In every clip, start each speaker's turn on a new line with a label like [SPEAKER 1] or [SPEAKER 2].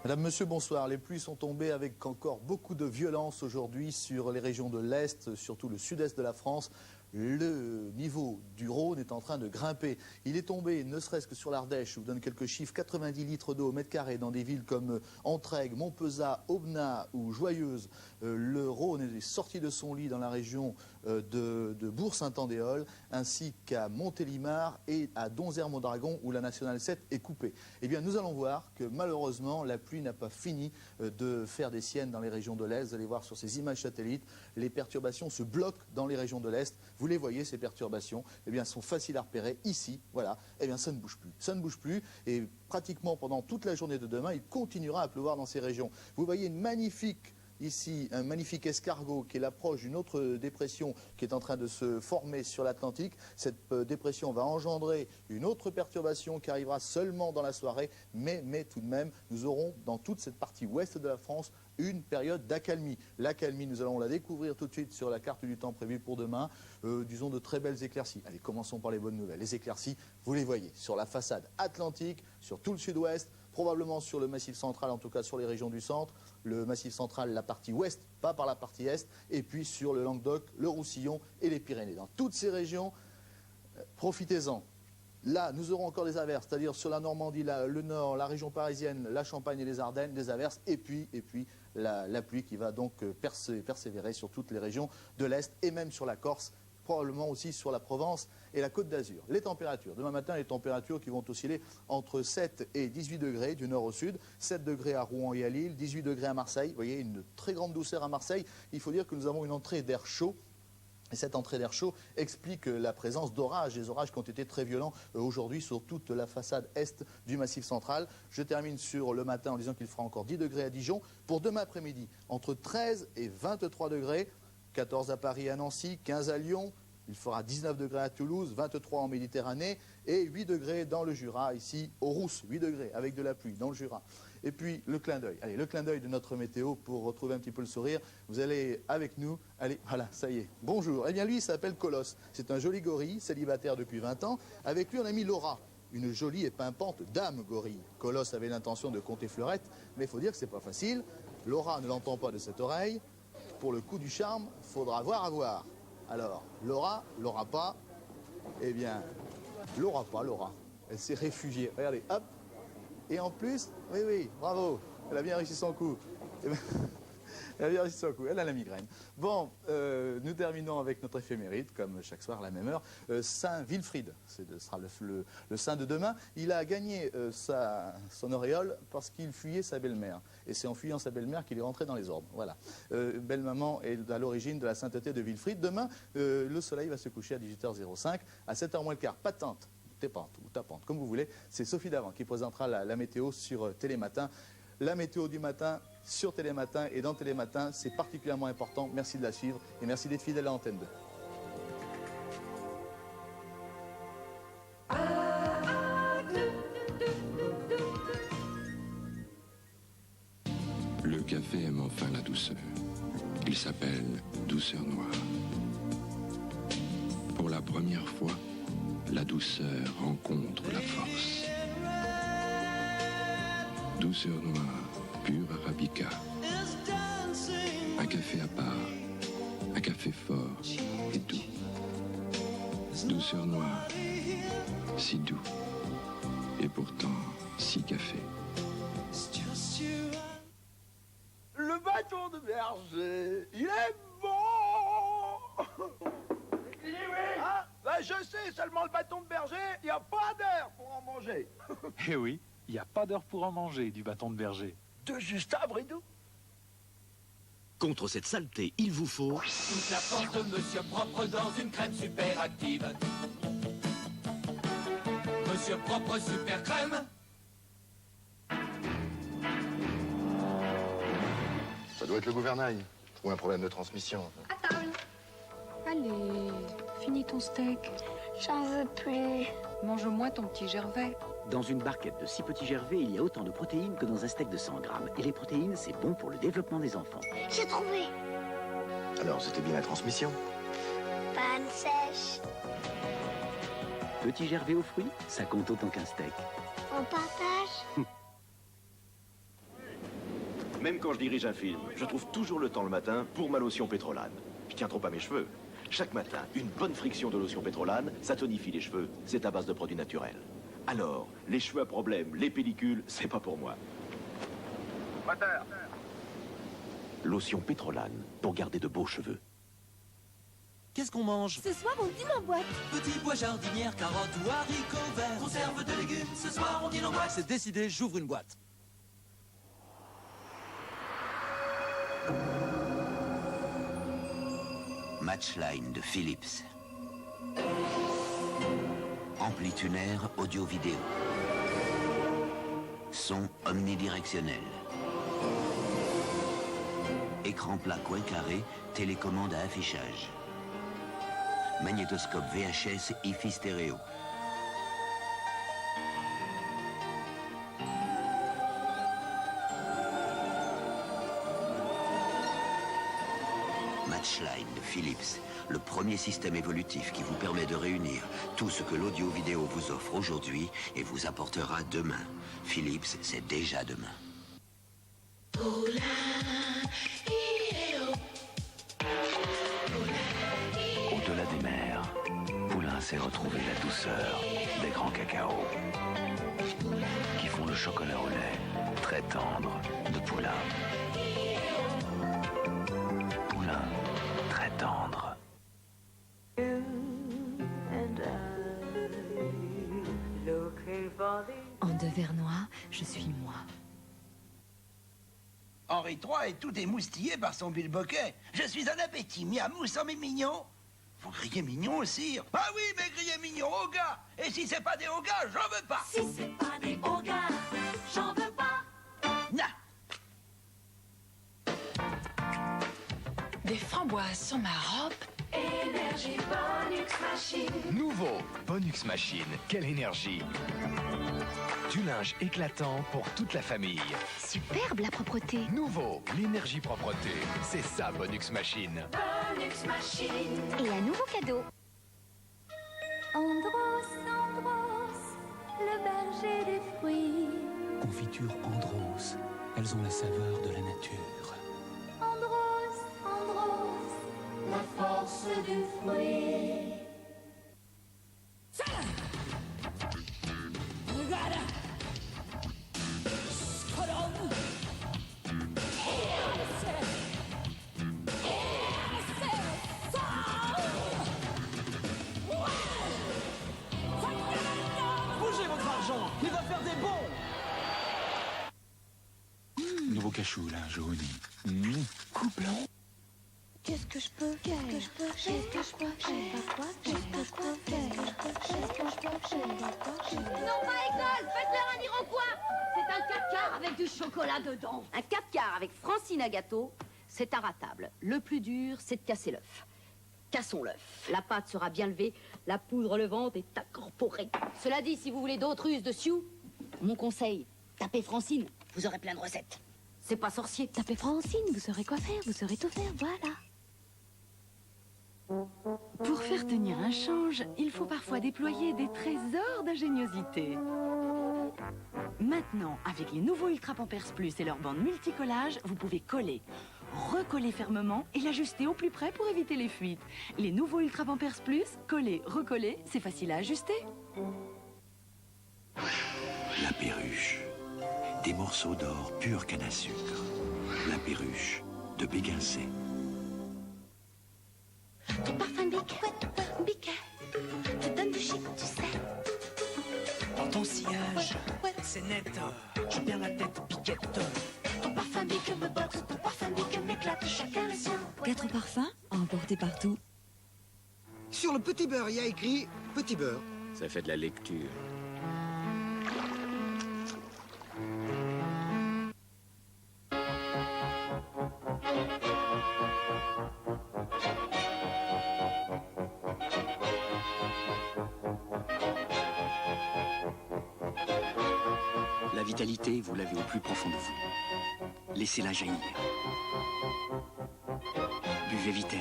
[SPEAKER 1] Madame, Monsieur, bonsoir. Les pluies sont tombées avec encore beaucoup de violence aujourd'hui sur les régions de l'Est, surtout le sud-est de la France. Le niveau du Rhône est en train de grimper. Il est tombé, ne serait-ce que sur l'Ardèche, je vous donne quelques chiffres, 90 litres d'eau au mètre carré dans des villes comme Entraigues, Montpezat, Aubenas ou Joyeuse. Le Rhône est sorti de son lit dans la région de Bourg-Saint-Andéol, ainsi qu'à Montélimar et à Donzère-Mondragon, où la nationale 7 est coupée. Eh bien, nous allons voir que malheureusement, la pluie n'a pas fini de faire des siennes dans les régions de l'Est. Vous allez voir sur ces images satellites, les perturbations se bloquent dans les régions de l'Est. Vous les voyez, ces perturbations, eh bien, sont faciles à repérer. Ici, voilà, eh bien, ça ne bouge plus. Ça ne bouge plus et pratiquement pendant toute la journée de demain, il continuera à pleuvoir dans ces régions. Vous voyez une magnifique... Ici, un magnifique escargot qui est l'approche d'une autre dépression qui est en train de se former sur l'Atlantique. Cette dépression va engendrer une autre perturbation qui arrivera seulement dans la soirée, mais tout de même, nous aurons dans toute cette partie ouest de la France une période d'accalmie. L'accalmie, nous allons la découvrir tout de suite sur la carte du temps prévue pour demain. Disons de très belles éclaircies. Allez, commençons par les bonnes nouvelles. Les éclaircies, vous les voyez sur la façade atlantique, sur tout le sud-ouest, probablement sur le massif central, en tout cas sur les régions du centre, le massif central, la partie ouest, pas par la partie est, et puis sur le Languedoc, le Roussillon et les Pyrénées. Dans toutes ces régions, profitez-en. Là, nous aurons encore des averses, c'est-à-dire sur la Normandie, le Nord, la région parisienne, la Champagne et les Ardennes, des averses, et puis la pluie qui va donc persévérer sur toutes les régions de l'Est et même sur la Corse, probablement aussi sur la Provence et la Côte d'Azur. Les températures. Demain matin, les températures qui vont osciller entre 7 et 18 degrés du nord au sud. 7 degrés à Rouen et à Lille, 18 degrés à Marseille. Vous voyez, une très grande douceur à Marseille. Il faut dire que nous avons une entrée d'air chaud. Et cette entrée d'air chaud explique la présence d'orages, des orages qui ont été très violents aujourd'hui sur toute la façade est du Massif central. Je termine sur le matin en disant qu'il fera encore 10 degrés à Dijon. Pour demain après-midi, entre 13 et 23 degrés. 14 à Paris et à Nancy, 15 à Lyon, il fera 19 degrés à Toulouse, 23 en Méditerranée et 8 degrés dans le Jura, ici au Rousse, 8 degrés avec de la pluie dans le Jura. Et puis le clin d'œil, allez, le clin d'œil de notre météo pour retrouver un petit peu le sourire. Vous allez avec nous, allez, voilà, ça y est, bonjour. Eh bien lui, il s'appelle Colosse, c'est un joli gorille, célibataire depuis 20 ans. Avec lui, on a mis Laura, une jolie et pimpante dame gorille. Colosse avait l'intention de compter fleurette, mais il faut dire que c'est pas facile. Laura ne l'entend pas de cette oreille. Pour le coup du charme, faudra voir à voir. Alors, Laura pas, eh bien, Laura pas, Laura. Elle s'est réfugiée. Regardez, hop. Et en plus, oui, bravo. Elle a bien réussi son coup. Eh bien, elle a bien réussi son coup. Elle a la migraine. Bon, nous terminons avec notre éphéméride, comme chaque soir à la même heure. Saint Wilfrid, ce sera le saint de demain. Il a gagné son auréole parce qu'il fuyait sa belle-mère. Et c'est en fuyant sa belle-mère qu'il est rentré dans les ordres. Voilà. Belle-maman est à l'origine de la sainteté de Wilfrid. Demain, le soleil va se coucher à 18h05. À 7h moins le quart, patente, tapante ou tapante, comme vous voulez. C'est Sophie Davant qui présentera la météo sur Télématin. La météo du matin sur Télématin et dans Télématin, c'est particulièrement important. Merci de la suivre et merci d'être fidèle à l'antenne 2.
[SPEAKER 2] Le café aime enfin la douceur. Il s'appelle Douceur Noire. Pour la première fois, la douceur rencontre la force. Douceur Noire, pure arabica. Un café à part, un café fort et doux. Douceur Noire, si doux et pourtant si café.
[SPEAKER 3] Le bâton de berger, il est bon. Ah, bah je sais, seulement le bâton de berger, il n'y a pas d'heure pour en manger.
[SPEAKER 4] Eh oui, il n'y a pas d'heure pour en manger du bâton de berger.
[SPEAKER 3] De Justin Bridou.
[SPEAKER 5] Contre cette saleté, il vous faut...
[SPEAKER 6] Toute la force de Monsieur Propre dans une crème super active. Monsieur Propre super crème.
[SPEAKER 7] Ça doit être le gouvernail. Ou un problème de transmission.
[SPEAKER 8] À table.
[SPEAKER 9] Allez, finis ton steak.
[SPEAKER 8] J'en veux plus.
[SPEAKER 9] Mange-moi ton petit Gervais.
[SPEAKER 5] Dans une barquette de 6 petits gervais, il y a autant de protéines que dans un steak de 100 grammes. Et les protéines, c'est bon pour le développement des enfants.
[SPEAKER 8] J'ai trouvé.
[SPEAKER 7] Alors, c'était bien la transmission.
[SPEAKER 8] Panne sèche.
[SPEAKER 5] Petit gervais aux fruits, ça compte autant qu'un steak.
[SPEAKER 8] On partage.
[SPEAKER 10] Même quand je dirige un film, je trouve toujours le temps le matin pour ma lotion Pétrolane. Je tiens trop à mes cheveux. Chaque matin, une bonne friction de lotion Pétrolane, ça tonifie les cheveux. C'est à base de produits naturels. Alors, les cheveux à problème, les pellicules, c'est pas pour moi.
[SPEAKER 3] Moteur.
[SPEAKER 10] Lotion Pétrolane, pour garder de beaux cheveux.
[SPEAKER 11] Qu'est-ce qu'on mange?
[SPEAKER 12] Ce soir, on dîne en boîte.
[SPEAKER 11] Petits pois jardinières, carottes ou haricots verts. Conserve de légumes, ce soir, on dîne en boîte. C'est décidé, j'ouvre une boîte.
[SPEAKER 13] Matchline de Philips. Amplitunaire audio-vidéo. Son omnidirectionnel. Écran plat coin carré, télécommande à affichage. Magnétoscope VHS hi-fi stéréo. Matchline de Philips, le premier système évolutif qui vous permet de réunir tout ce que l'audio-vidéo vous offre aujourd'hui et vous apportera demain. Philips, c'est déjà demain.
[SPEAKER 14] Au-delà des mers, Poulain s'est retrouvé la douceur des grands cacaos qui font le chocolat au lait très tendre de Poulain. Poulain, très tendre.
[SPEAKER 15] En Devernois, je suis moi.
[SPEAKER 16] Henri III est tout émoustillé par son bilboquet. Je suis un appétit, miamou sans mes mignons. Vous criez mignon aussi? Ah oui, mais criez mignon aux gars. Et si c'est pas des hauts gars, j'en veux pas.
[SPEAKER 12] Si c'est pas des hauts gars, j'en veux pas.
[SPEAKER 16] Nah.
[SPEAKER 17] Des framboises sur ma robe.
[SPEAKER 12] Énergie Bonux Machine.
[SPEAKER 18] Nouveau Bonux Machine, quelle énergie! Du linge éclatant pour toute la famille.
[SPEAKER 15] Superbe la propreté.
[SPEAKER 18] Nouveau, l'énergie propreté. C'est ça Bonux Machine.
[SPEAKER 12] Bonux Machine.
[SPEAKER 15] Et un nouveau cadeau.
[SPEAKER 12] Andros, Andros, le berger des fruits.
[SPEAKER 19] Confiture Andros, elles ont la saveur de la nature.
[SPEAKER 12] Andros, Andros, la force du fruit.
[SPEAKER 11] Bougez votre argent, il va faire des bons.
[SPEAKER 19] Nouveau cachou là, jaune.
[SPEAKER 11] Coup blanc.
[SPEAKER 12] Qu'est-ce que je peux faire? Qu'est-ce que je peux faire? Qu'est-ce que je peux faire? Qu'est-ce que je peux faire? Qu'est-ce que je peux faire?
[SPEAKER 20] Non, pas école, faites-leur un iroquois. C'est un 4 avec du chocolat dedans.
[SPEAKER 21] Un 4 avec Francine à gâteau, c'est inratable. Le plus dur, c'est de casser l'œuf. Cassons l'œuf. La pâte sera bien levée, la poudre levante est incorporée. Cela dit, si vous voulez d'autres ruses de Sioux, mon conseil, tapez Francine, vous aurez plein de recettes. C'est pas sorcier.
[SPEAKER 15] Tapez Francine, vous saurez quoi faire, vous saurez tout faire, voilà.
[SPEAKER 9] Pour faire tenir un change, il faut parfois déployer des trésors d'ingéniosité. Maintenant, avec les nouveaux Ultra Pampers Plus et leur bande multicollage, vous pouvez coller, recoller fermement et l'ajuster au plus près pour éviter les fuites. Les nouveaux Ultra Pampers Plus, coller, recoller, c'est facile à ajuster.
[SPEAKER 13] La perruche. Des morceaux d'or pur canne à sucre. La perruche de Béguincet.
[SPEAKER 12] Ton parfum Bic, te donne du chic, tu sais.
[SPEAKER 11] Dans ton sillage, c'est net. Je perds la tête, piquette.
[SPEAKER 12] Ton parfum Bic me boxe, ton parfum Bic m'éclate, chacun le sien.
[SPEAKER 15] 4 parfums à emporter partout.
[SPEAKER 22] Sur le petit beurre, il y a écrit petit beurre.
[SPEAKER 5] Ça fait de la lecture. La vitalité, vous l'avez au plus profond de vous. Laissez-la jaillir. Buvez Vitel.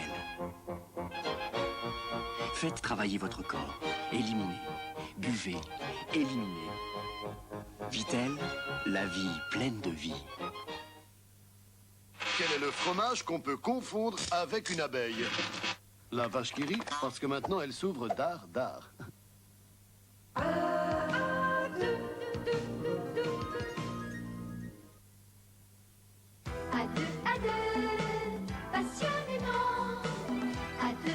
[SPEAKER 5] Faites travailler votre corps. Éliminez. Buvez. Éliminez. Vitel, la vie pleine de vie.
[SPEAKER 1] Quel est le fromage qu'on peut confondre avec une abeille? La vache qui rit, parce que maintenant elle s'ouvre d'art.
[SPEAKER 12] À deux, passionnément. À deux.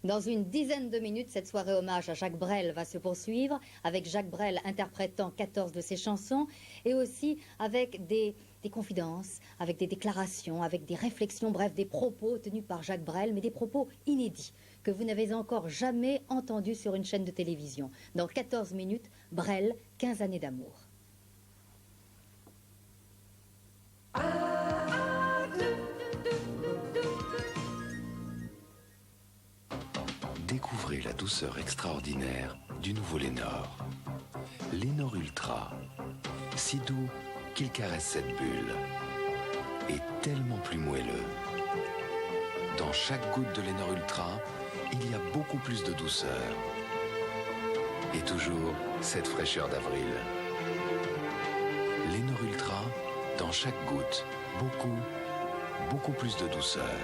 [SPEAKER 21] Dans une dizaine de minutes, cette soirée hommage à Jacques Brel va se poursuivre, avec Jacques Brel interprétant 14 de ses chansons, et aussi avec des confidences, avec des déclarations, avec des réflexions, bref, des propos tenus par Jacques Brel, mais des propos inédits, que vous n'avez encore jamais entendus sur une chaîne de télévision. Dans 14 minutes, Brel, 15 années d'amour.
[SPEAKER 14] Découvrez la douceur extraordinaire du nouveau Lénor. Lénor Ultra, si doux qu'il caresse cette bulle, et tellement plus moelleux. Dans chaque goutte de Lénor Ultra, il y a beaucoup plus de douceur. Et toujours cette fraîcheur d'avril. Lénor Ultra, dans chaque goutte, beaucoup plus de douceur.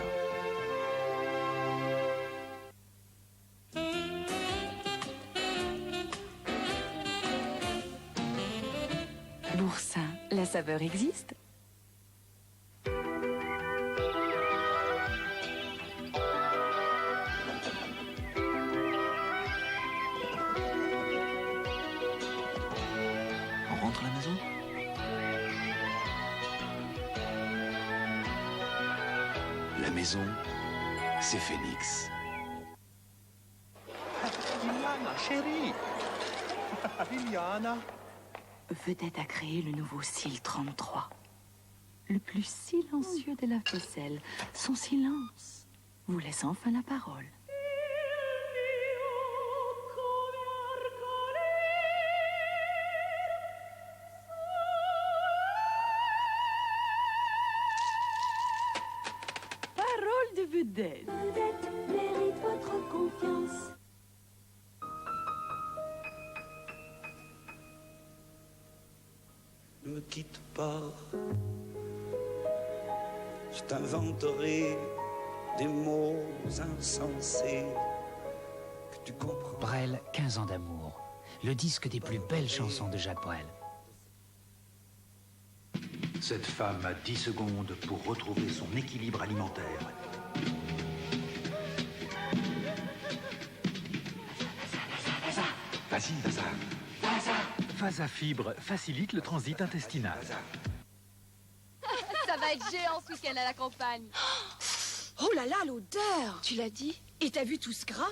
[SPEAKER 9] Boursin, la saveur existe.
[SPEAKER 5] On rentre à la maison?
[SPEAKER 14] La maison, c'est Phoenix.
[SPEAKER 11] Liliana, chérie. Liliana.
[SPEAKER 9] Vedette a créé le nouveau Cil 33. Le plus silencieux des lave-vaisselle. Son silence vous laisse enfin la parole. Parole de vedette.
[SPEAKER 12] Vedette mérite votre confiance.
[SPEAKER 17] Ne me quitte pas, je t'inventerai des mots insensés que tu comprends.
[SPEAKER 23] Brel, 15 ans d'amour. Le disque des plus belles chansons de Jacques Brel.
[SPEAKER 24] Cette femme a 10 secondes pour retrouver son équilibre alimentaire.
[SPEAKER 4] Vas-y, Vaza. Vaza Fibre facilite le transit intestinal.
[SPEAKER 20] Ça va être géant ce week-end à la campagne.
[SPEAKER 25] Oh là là, l'odeur! Tu l'as dit? Et t'as vu tout ce gras?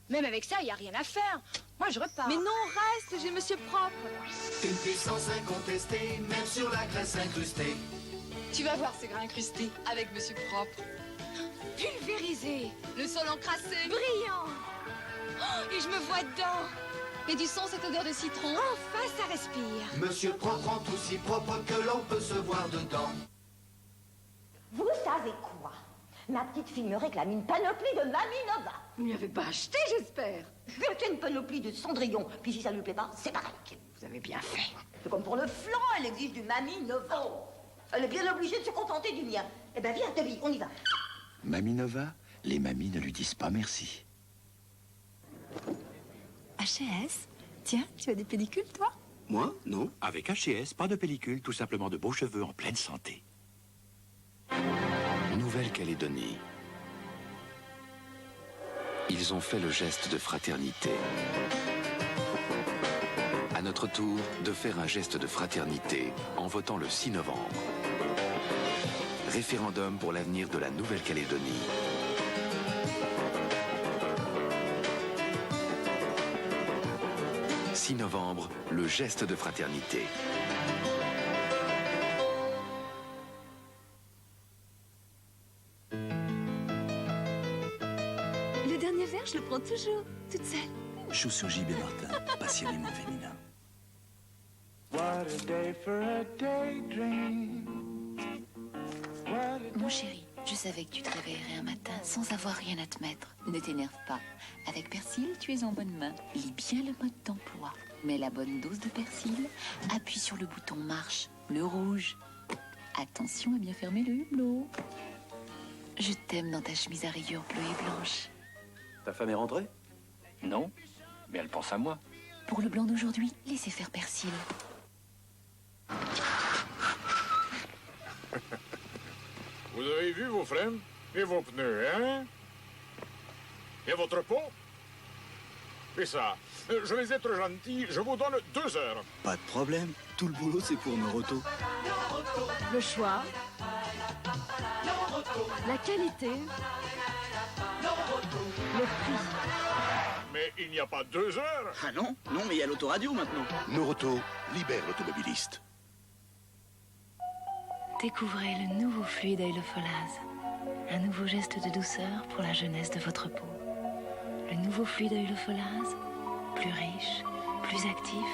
[SPEAKER 25] Même avec ça, il n'y a rien à faire. Moi, je repars.
[SPEAKER 20] Mais non, reste, j'ai Monsieur Propre.
[SPEAKER 6] Une puissance incontestée, même sur la graisse incrustée.
[SPEAKER 25] Tu vas voir ce gras incrusté avec Monsieur Propre. Pulvérisé.
[SPEAKER 20] Le sol encrassé.
[SPEAKER 25] Brillant. Oh, et je me vois dedans.
[SPEAKER 20] Et du sang, cette odeur de citron.
[SPEAKER 25] Enfin, ça respire.
[SPEAKER 6] Monsieur Propre rend tout si propre que l'on peut se voir dedans.
[SPEAKER 26] Vous savez quoi? Ma petite fille me réclame une panoplie de Mamie Nova.
[SPEAKER 25] Vous ne lui avez pas acheté, j'espère.
[SPEAKER 26] C'est une panoplie de Cendrillon. Puis si ça ne lui plaît pas, c'est pareil.
[SPEAKER 25] Vous avez bien fait.
[SPEAKER 26] C'est comme pour le flan, elle exige du Mamie Nova. Elle est bien obligée de se contenter du mien. Eh ben viens, Toby, on y va.
[SPEAKER 13] Mamie Nova, les mamies ne lui disent pas merci.
[SPEAKER 9] H&S, tiens, tu as des pellicules, toi?
[SPEAKER 27] Moi, non. Avec H&S, pas de pellicule, tout simplement de beaux cheveux en pleine santé.
[SPEAKER 14] Nouvelle-Calédonie. Ils ont fait le geste de fraternité. À notre tour, de faire un geste de fraternité en votant le 6 novembre. Référendum pour l'avenir de la Nouvelle-Calédonie. « 6 novembre, le geste de fraternité.
[SPEAKER 15] faire, je le prends toujours, toute seule.
[SPEAKER 2] Chaussures JB Martin, passionnément féminin.
[SPEAKER 3] What a day for a daydream.
[SPEAKER 7] Mon chéri, je savais que tu te réveillerais un matin sans avoir rien à te mettre. Ne t'énerve pas. Avec Persil, tu es en bonne main. Lis bien le mode d'emploi. Mets la bonne dose de Persil. Appuie sur le bouton marche, le rouge. Attention à bien fermer le hublot. Je t'aime dans ta chemise à rayures bleues et blanches.
[SPEAKER 8] Ta femme est rentrée?
[SPEAKER 10] Non, mais elle pense à moi.
[SPEAKER 7] Pour le blanc d'aujourd'hui, laissez faire Persil.
[SPEAKER 16] Vous avez vu vos freins et vos pneus, hein? Et votre peau? Et ça, je vais être gentil, je vous donne 2 heures.
[SPEAKER 2] Pas de problème, tout le boulot c'est pour Noroto.
[SPEAKER 9] Le choix, la qualité, le prix.
[SPEAKER 16] Mais il n'y a pas 2 heures.
[SPEAKER 2] Ah non, non mais il y a l'autoradio maintenant.
[SPEAKER 14] Noroto libère l'automobiliste.
[SPEAKER 7] Découvrez le nouveau fluide Oil of Olaz. Un nouveau geste de douceur pour la jeunesse de votre peau. Le nouveau fluide Oil of Olaz, plus riche, plus actif,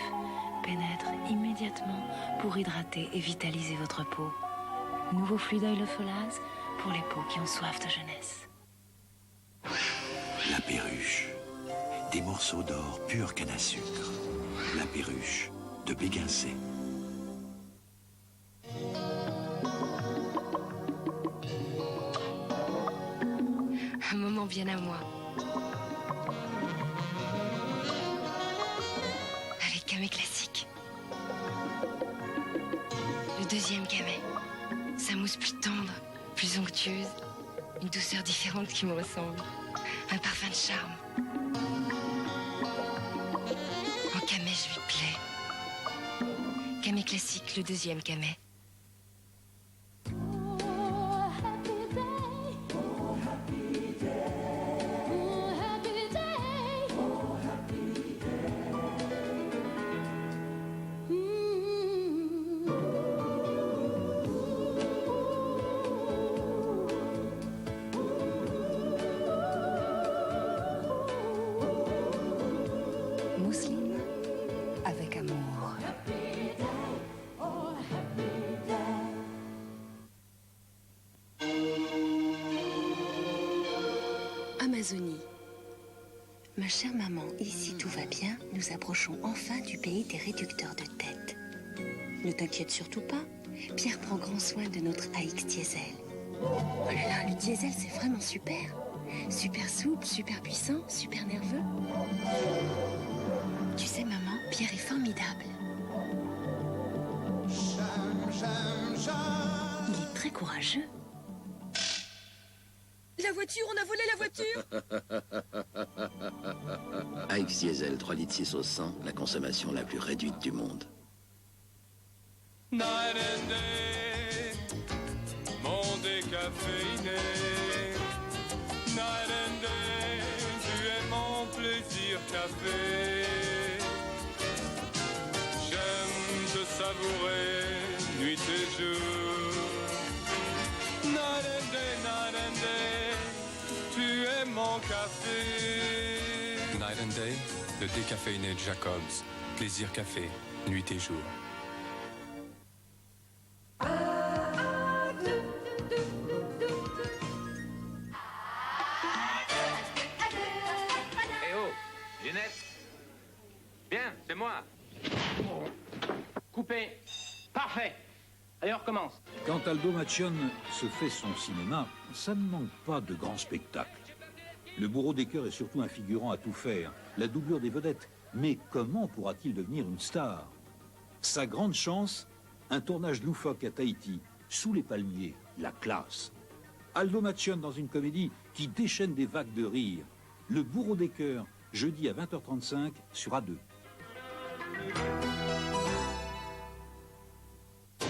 [SPEAKER 7] pénètre immédiatement pour hydrater et vitaliser votre peau. Nouveau fluide Oil of Olaz pour les peaux qui ont soif de jeunesse.
[SPEAKER 13] La perruche. Des morceaux d'or pur canne à sucre. La perruche de Béguincé.
[SPEAKER 25] Un moment bien à moi. Avec camé classique. Le deuxième camé. Sa mousse plus tendre, plus onctueuse. Une douceur différente qui me ressemble. Un parfum de charme. En camé, je lui plais. Camé classique, le deuxième camé.
[SPEAKER 7] Mousseline avec amour.
[SPEAKER 25] Amazonie. Ma chère maman, ici tout va bien. Nous approchons enfin du pays des réducteurs de tête. Ne t'inquiète surtout pas. Pierre prend grand soin de notre AX diesel. Oh là là, le diesel c'est vraiment super. Super souple, super puissant, super nerveux. Tu sais maman, Pierre est formidable. Il est très courageux. La voiture, on a volé la voiture.
[SPEAKER 5] AX Diesel 3 litres 6 au 100, la consommation la plus réduite du monde.
[SPEAKER 18] Night and day, monde décaféiné. Night and day, tu es mon plaisir café. J'aime te savourer nuit et jour. Night and day, tu es mon café.
[SPEAKER 28] Night and Day, le décaféiné de Jacobs. Plaisir café, nuit et jour.
[SPEAKER 10] Eh oh, Ginette. Bien, c'est moi. Coupé. Parfait. Allez, on recommence.
[SPEAKER 24] Quand Aldo Macion se fait son cinéma, ça ne manque pas de grands spectacles. Le bourreau des cœurs est surtout un figurant à tout faire, la doublure des vedettes. Mais comment pourra-t-il devenir une star? Sa grande chance, un tournage loufoque à Tahiti, sous les palmiers, la classe. Aldo Macion dans une comédie qui déchaîne des vagues de rire. Le bourreau des cœurs, jeudi à 20h35 sur A2.